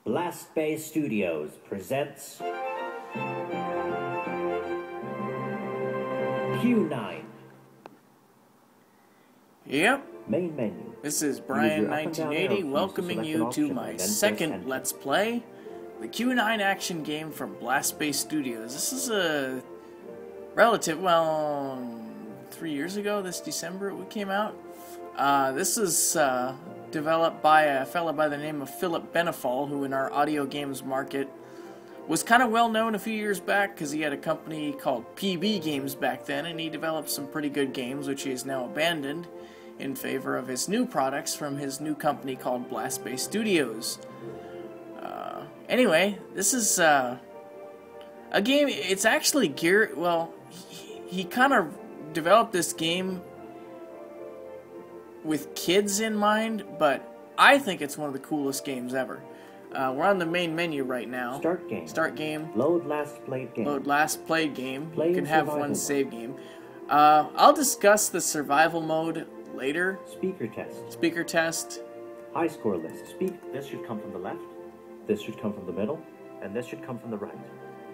Blast Bay Studios presents Q9. Yep. Main menu. This is Brian1980 welcoming you to my second Let's Play, the Q9 action game from Blast Bay Studios. This is a relative, well, 3 years ago, this December it came out. This is developed by a fella by the name of Philip Benefall, who in our audio games market was kind of well known a few years back because he had a company called PB Games back then, and he developed some pretty good games which he has now abandoned in favor of his new products from his new company called Blast Bay Studios. Anyway, this is a game. It's actually geared, well, he kind of developed this game with kids in mind, but I think it's one of the coolest games ever. We're on the main menu right now. Start game. Start game. Load last played game. Load last played game. Play you can have one mode. save game. I'll discuss the survival mode later. Speaker test. Speaker test. High score list. This should come from the left. This should come from the middle. And this should come from the right.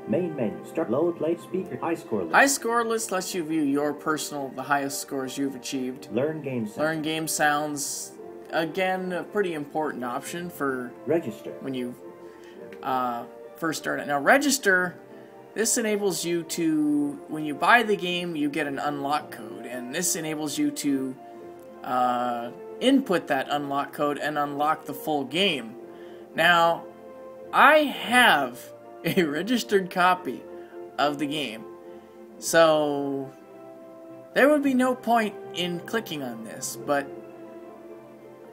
Main menu. Start load play speaker. High score list. High score list lets you view your personal, the highest scores you've achieved. Learn game sounds. Learn game sounds. Again, a pretty important option for Register. when you first start it. Now, register, this enables you to, when you buy the game, you get an unlock code, and this enables you to input that unlock code and unlock the full game. Now, I have a registered copy of the game, so there would be no point in clicking on this, but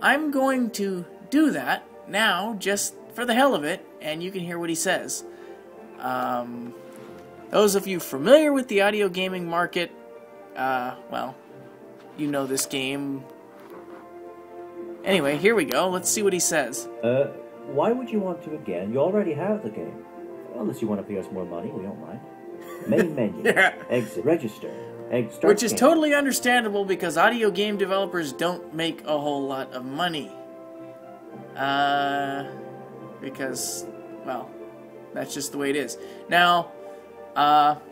I'm going to do that now just for the hell of it, and you can hear what he says. Those of you familiar with the audio gaming market, well, you know this game. Anyway, here we go. Let's see what he says. Why would you want to again? You already have the game. Unless you want to pay us more money, we don't mind. Main menu. Yeah. Exit. Register. Start Which is game. totally understandable because audio game developers don't make a whole lot of money. Because, well, that's just the way it is. Now,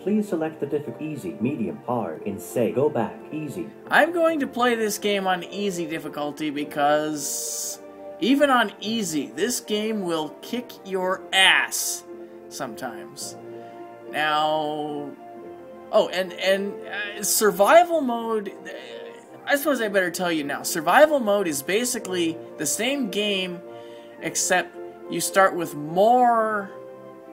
please select the difficulty. Easy, medium, hard, insane. Go back. Easy. I'm going to play this game on easy difficulty because even on easy, this game will kick your ass sometimes. Now, oh, and survival mode, I suppose I better tell you now. Survival mode is basically the same game, except you start with more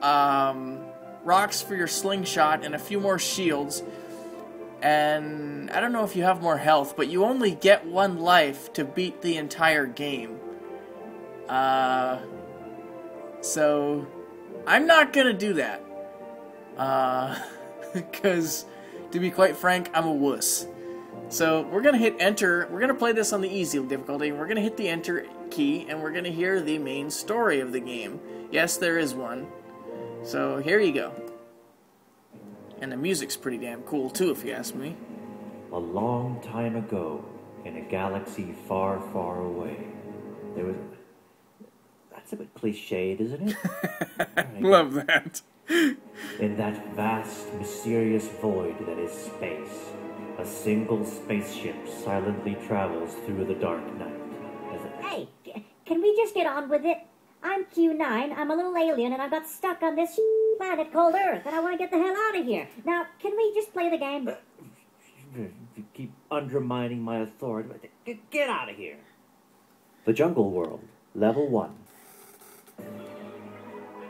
rocks for your slingshot and a few more shields. And I don't know if you have more health, but you only get one life to beat the entire game. So I'm not gonna do that. Because, to be quite frank, I'm a wuss. So, we're going to hit enter. We're going to play this on the easy difficulty. We're going to hit the enter key, and we're going to hear the main story of the game. Yes, there is one. So, here you go. And the music's pretty damn cool, too, if you ask me. A long time ago, in a galaxy far, far away, there was... That's a bit cliched, isn't it? Love that. In that vast, mysterious void that is space, a single spaceship silently travels through the dark night. Hey, can we just get on with it? I'm Q9, I'm a little alien, and I got stuck on this planet called Earth, and I want to get the hell out of here. Now, can we just play the game? You keep undermining my authority. Get out of here. The Jungle World, Level 1.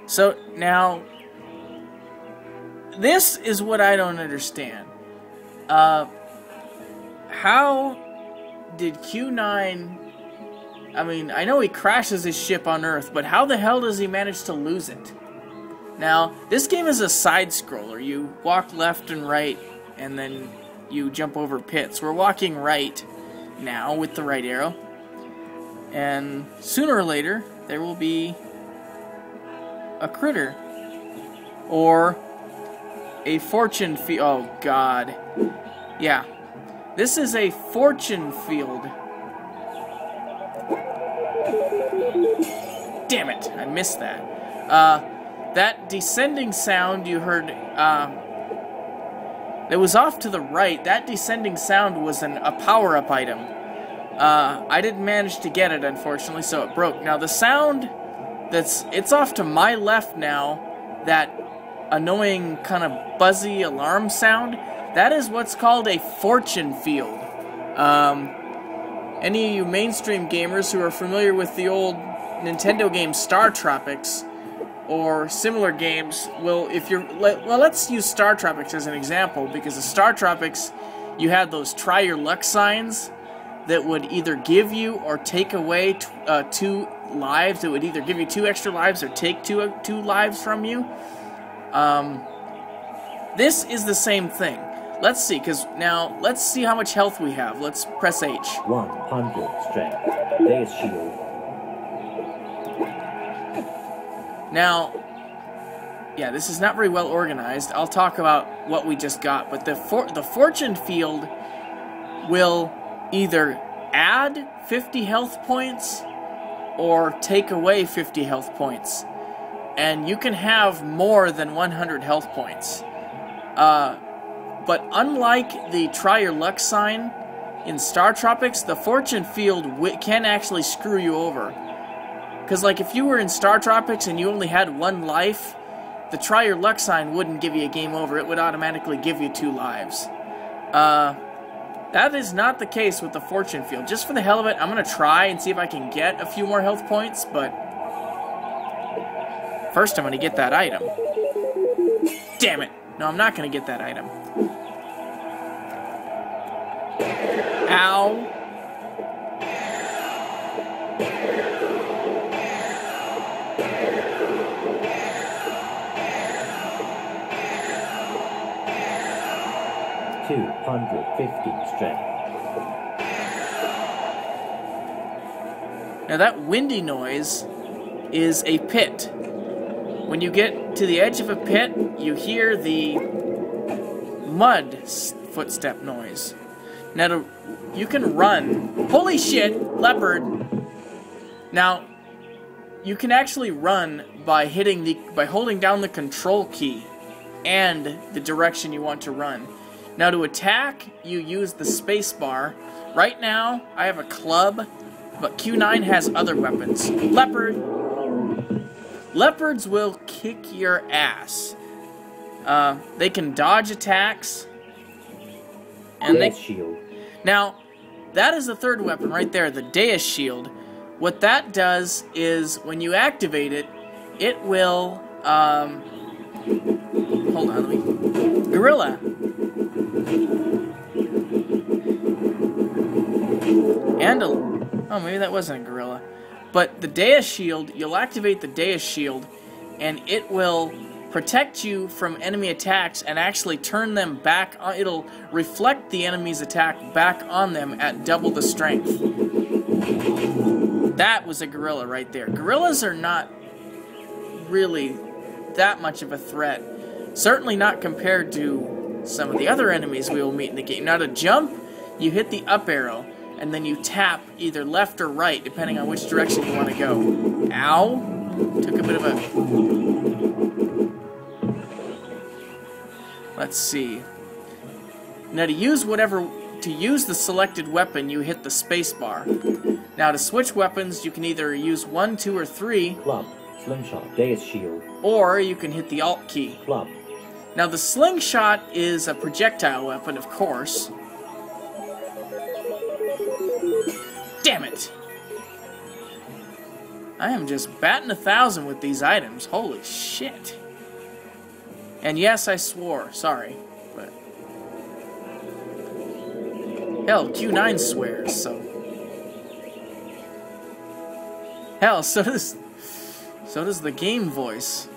So, now, this is what I don't understand. How did Q9... I mean, I know he crashes his ship on Earth, but how the hell does he manage to lose it? Now, this game is a side-scroller. You walk left and right, and then you jump over pits. We're walking right now with the right arrow. And sooner or later, there will be a critter. Or a fortune field. Oh, God. Yeah. This is a fortune field. Damn it, I missed that. That descending sound you heard, it was off to the right. That descending sound was a power-up item. I didn't manage to get it, unfortunately, so it broke. Now, the sound it's off to my left now, that annoying kind of buzzy alarm sound, that is what's called a fortune field. Any of you mainstream gamers who are familiar with the old Nintendo game Star Tropics or similar games will, if you're, well, let's use Star Tropics as an example, because the Star Tropics, you had those try your luck signs that would either give you or take away 2 lives. It would either give you 2 extra lives or take 2 lives from you. This is the same thing. Let's see, let's see how much health we have. Let's press H. 100 strength. There's shield. Now, yeah, this is not very well organized. I'll talk about what we just got, but the fortune field will either add 50 health points or take away 50 health points. And you can have more than 100 health points. But unlike the try your luck sign in Star Tropics, the fortune field can actually screw you over. Because, like, if you were in Star Tropics and you only had 1 life, the try your luck sign wouldn't give you a game over. It would automatically give you 2 lives. That is not the case with the fortune field. Just for the hell of it, I'm going to try and see if I can get a few more health points, but first I'm going to get that item. Damn it! No, I'm not going to get that item. Ow. Strength. Now that windy noise is a pit. When you get to the edge of a pit, you hear the mud footstep noise. Now you can run. Holy shit, leopard! Now you can actually run by holding down the control key and the direction you want to run. Now to attack, you use the space bar. Right now, I have a club, but Q9 has other weapons. Leopard. Leopards will kick your ass. They can dodge attacks. And shield. Now, that is the third weapon right there, the Deus Shield. What that does is, when you activate it, it will, hold on, let me... Gorilla. And oh, maybe that wasn't a gorilla. But the Deus Shield, you'll activate the Deus Shield, and it will protect you from enemy attacks and actually turn them back on. It'll reflect the enemy's attack back on them at double the strength. That was a gorilla right there. Gorillas are not really that much of a threat. Certainly not compared to some of the other enemies we will meet in the game. Now to jump, you hit the up arrow, and then you tap either left or right, depending on which direction you want to go. Ow! Took a bit of a... Let's see. Now to use the selected weapon, you hit the space bar. Now to switch weapons, you can either use 1, 2, or 3. Club, slingshot, Deus Shield. Or you can hit the Alt key. Club. Now the slingshot is a projectile weapon, of course. Damn it! I am just batting 1,000 with these items. Holy shit. And yes, I swore. Sorry. But hell, Q9 swears, so... Hell, so does the game voice.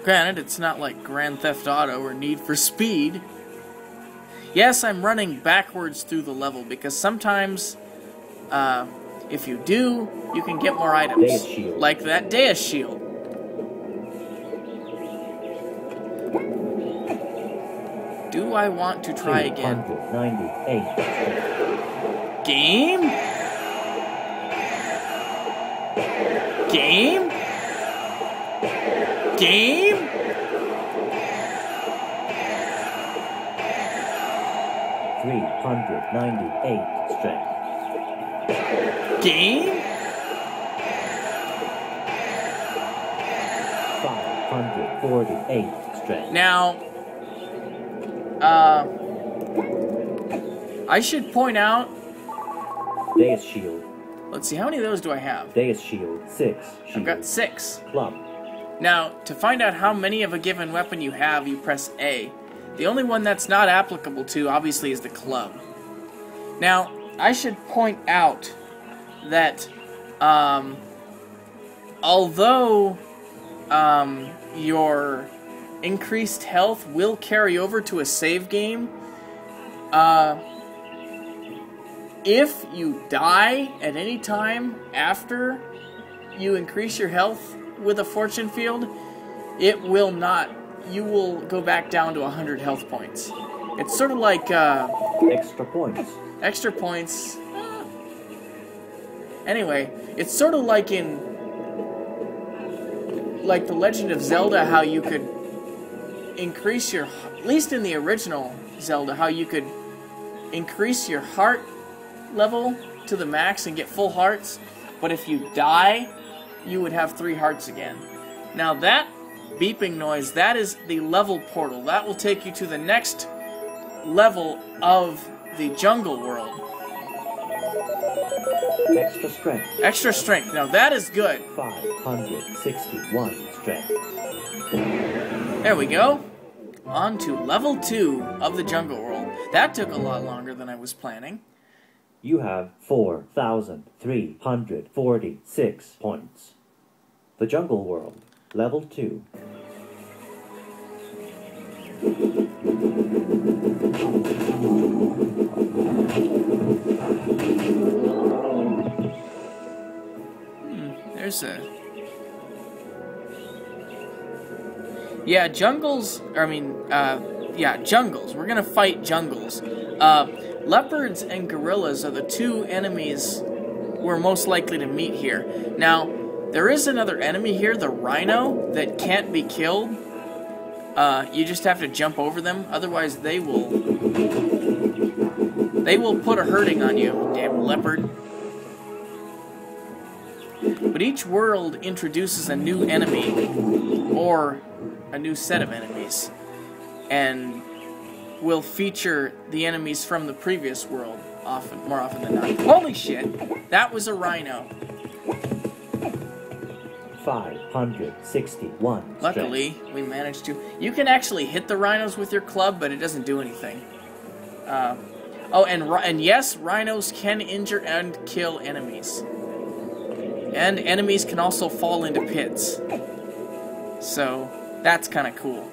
Granted, it's not like Grand Theft Auto or Need for Speed. Yes, I'm running backwards through the level, because sometimes, if you do, you can get more items. Like that Deus Shield. Do I want to try again? 298. Game? Game? Game? $398 strength. Game? 548 strength. Now, I should point out. Deus shield. Let's see, how many of those do I have? Deus shield. 6 shield. I've got 6. Club. Now, to find out how many of a given weapon you have, you press A. The only one that's not applicable to, obviously, is the club. Now, I should point out that, although your increased health will carry over to a save game, if you die at any time after you increase your health with a fortune field, it will not. You will go back down to 100 health points. It's sort of like extra points. Extra points. Anyway, it's sort of like in The Legend of Zelda, how you could increase your, at least in the original Zelda, how you could increase your heart level to the max and get full hearts, but if you die, you would have 3 hearts again. Now that beeping noise, that is the level portal. That will take you to the next level of the jungle world. Extra strength. Extra strength. Now that is good. 561 strength. There we go. On to level 2 of the jungle world. That took a lot longer than I was planning. You have 4,346 points. The jungle world. Level 2. There's a... Yeah, jungles... jungles. We're gonna fight jungles. Leopards and gorillas are the 2 enemies we're most likely to meet here. Now, there is another enemy here, the rhino, that can't be killed. You just have to jump over them, otherwise they will put a hurting on you, damn leopard. But each world introduces a new enemy, or a new set of enemies, and will feature the enemies from the previous world more often than not. Holy shit! That was a rhino. 561 strength. Luckily, we managed to... You can actually hit the rhinos with your club, but it doesn't do anything. And yes, rhinos can injure and kill enemies. And enemies can also fall into pits. So, that's kind of cool.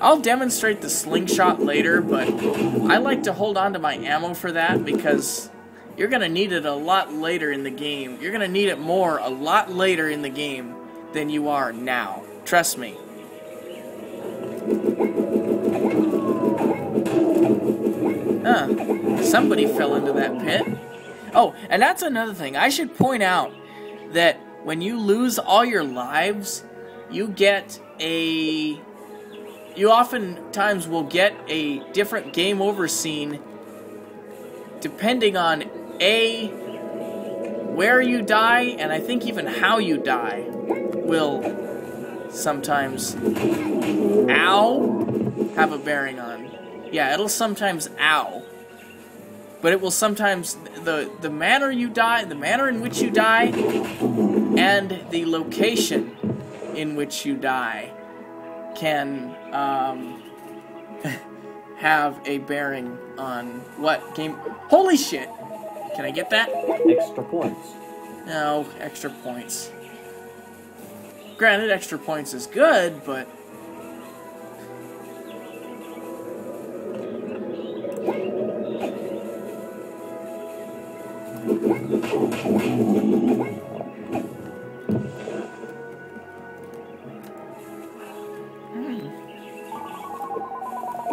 I'll demonstrate the slingshot later, but I like to hold on to my ammo for that because you're going to need it a lot later in the game. You're going to need it a lot later in the game than you are now. Trust me. Somebody fell into that pit. Oh, and that's another thing. I should point out that when you lose all your lives, you oftentimes will get a different game over scene depending on A, where you die, and I think even how you die will sometimes have a bearing on. Yeah, it'll sometimes but it will sometimes the manner you die, the manner in which you die, and the location in which you die can have a bearing on what game. Holy shit! Can I get that? Extra points. No, extra points. Granted, extra points is good, but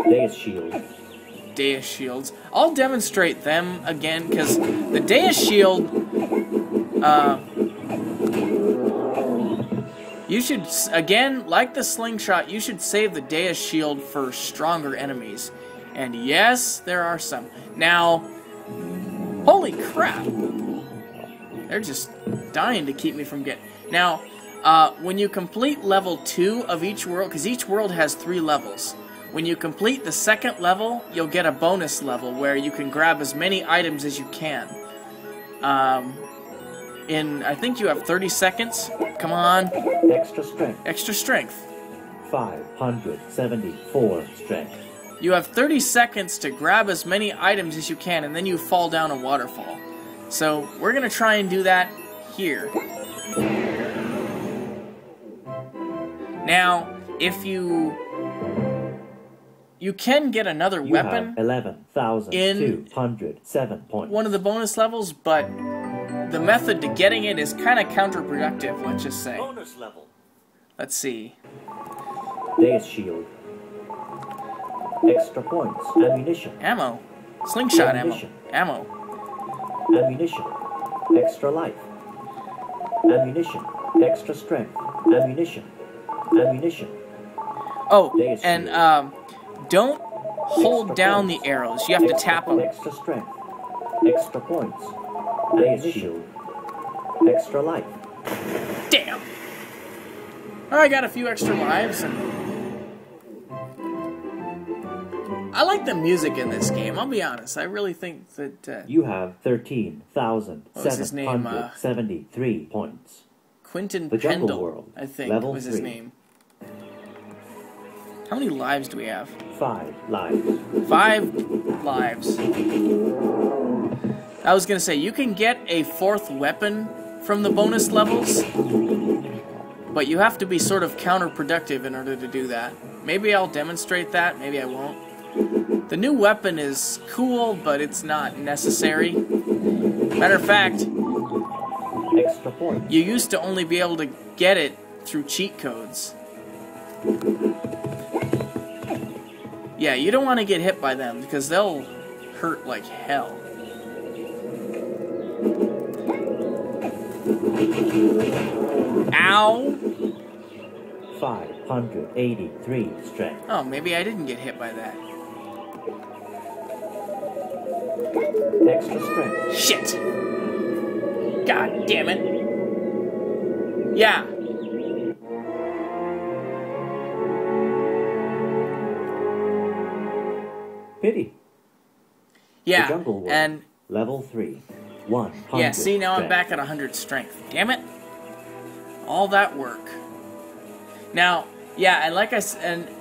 Deus shield. Dais shields. I'll demonstrate them again, because the Dais shield, you should, again, like the slingshot, you should save the Dais shield for stronger enemies. And yes, there are some. Now, holy crap! They're just dying to keep me from getting... Now, when you complete level 2 of each world, because each world has 3 levels, when you complete the second level, you'll get a bonus level where you can grab as many items as you can. I think you have 30 seconds. Come on. Extra strength. Extra strength. 574 strength. You have 30 seconds to grab as many items as you can, and then you fall down a waterfall. So, we're going to try and do that here. Now, if you can get another weapon 11,207 points. One of the bonus levels, but the method to getting it is kind of counterproductive, let's just say. Bonus level. Let's see. Dais shield. Extra points. Ammunition. Ammo. Slingshot Ammunition. ammo. Ammunition. Extra life. Ammunition. Extra strength. Ammunition. Ammunition. Oh, Dais and shield. don't hold down the arrows. You have to tap them. Extra strength. Extra points. Dais shield. Extra life. Damn. I got a few extra lives, and I like the music in this game. I'll be honest. I really think that you have 13,773 points. Quentin The Jungle Pendle, World, I think, level was his 3. name. How many lives do we have? 5 lives. 5 lives. I was gonna say, you can get a 4th weapon from the bonus levels, but you have to be sort of counterproductive in order to do that. Maybe I'll demonstrate that, maybe I won't. The new weapon is cool, but it's not necessary. Matter of fact, Extra points. you used to only be able to get it through cheat codes. Yeah, you don't want to get hit by them, because they'll hurt like hell. Ow! 583 strength. Oh, maybe I didn't get hit by that. Extra strength. Shit! God damn it. Yeah. Pity. Yeah, The Jungle World, and level 3. 100 yeah, see, now I'm strength. back at 100 strength. Damn it. All that work. Now, yeah, and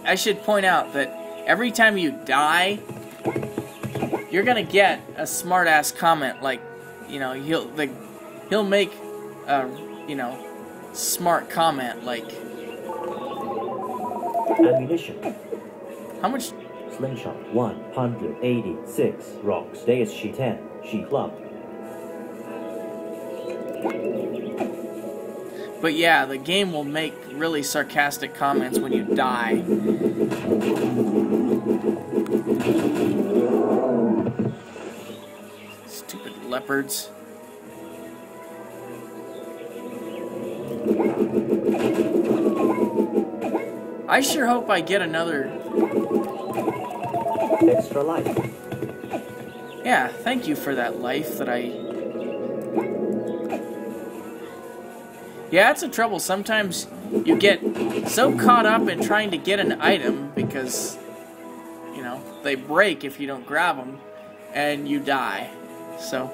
I should point out that every time you die, you're gonna get a smart-ass comment, like, you know, he'll make a, you know, smart comment, like, Ammunition. how much? Slingshot. 186 rocks. Dais sheet 10. Sheet club. But yeah, the game will make really sarcastic comments when you die. Stupid leopards. I sure hope I get another... Extra life. Yeah, thank you for that life that I... Yeah, it's a trouble. Sometimes you get so caught up in trying to get an item because, you know, they break if you don't grab them, and you die. So,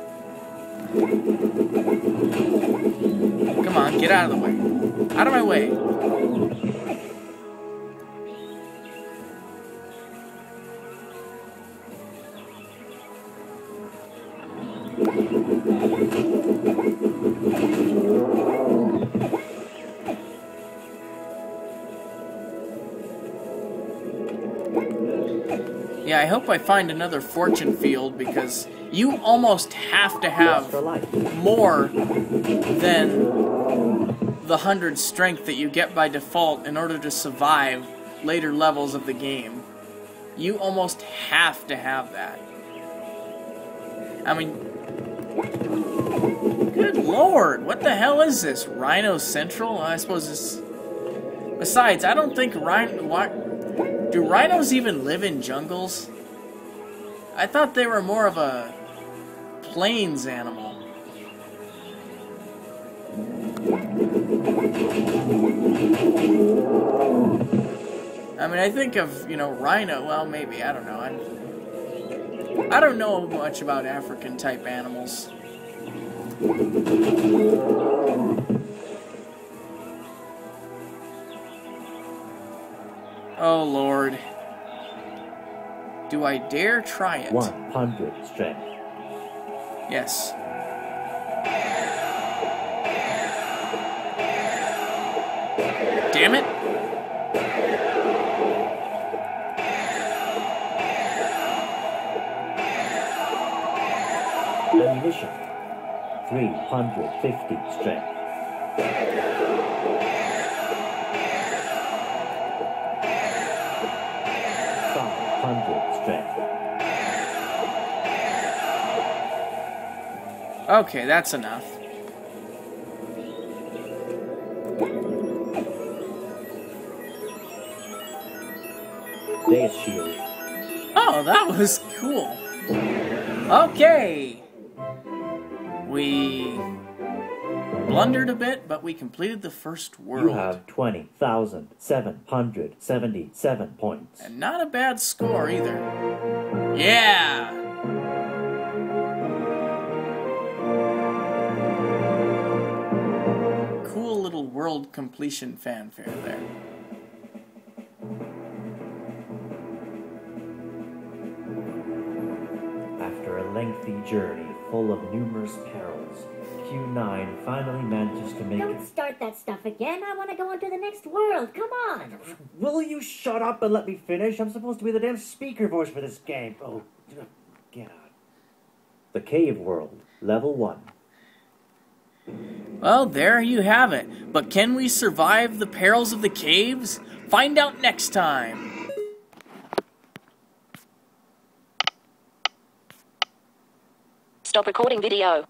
come on, get out of the way. Out of my way. Yeah, I hope I find another fortune field, because you almost have to have more than the 100 strength that you get by default in order to survive later levels of the game. You almost have to have that. I mean, good lord, what the hell is this? Rhino Central? I suppose it's... Besides, I don't think do rhinos even live in jungles? I thought they were more of a plains animal. I mean, I think of, you know, rhino, well, maybe, I don't know. I don't know much about African-type animals. Oh, Lord. Do I dare try it? 100 strength. Yes. Damn it. Ammunition. 350 strength. Okay, that's enough. Base shield. Oh, that was cool. Okay. We blundered a bit, but we completed the first world. You have 20,777 points. And not a bad score either. Yeah! Cool little world completion fanfare there. After a lengthy journey full of numerous perils, Q9 finally manages to make Don't start that stuff again. I want to go on to the next world. Come on. Will you shut up and let me finish? I'm supposed to be the damn speaker voice for this game. Oh, get out. The Cave World, Level 1. Well, there you have it. But can we survive the perils of the caves? Find out next time. Stop recording video.